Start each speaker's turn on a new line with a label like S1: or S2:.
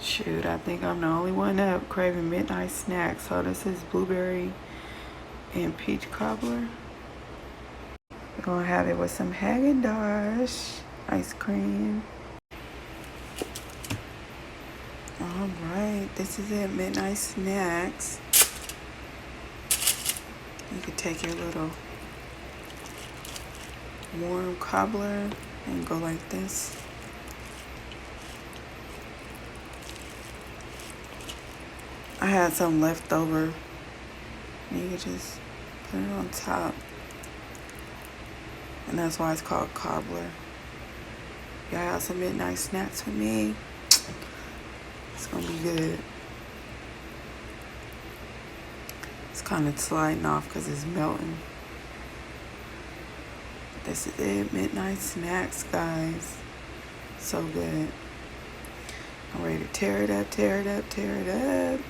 S1: Shoot, I think I'm the only one up craving midnight snacks. So this is blueberry and peach cobbler. We're gonna have it with some Haagen-Dazs ice cream. All right, this is it, midnight snacks. You could take your little warm cobbler and go like this. I had some left over. You could just put it on top. And that's why it's called cobbler. Y'all have some midnight snacks with me. It's gonna be good. It's kind of sliding off because it's melting. This is it, midnight snacks, guys. So good. I'm ready to tear it up, tear it up, tear it up.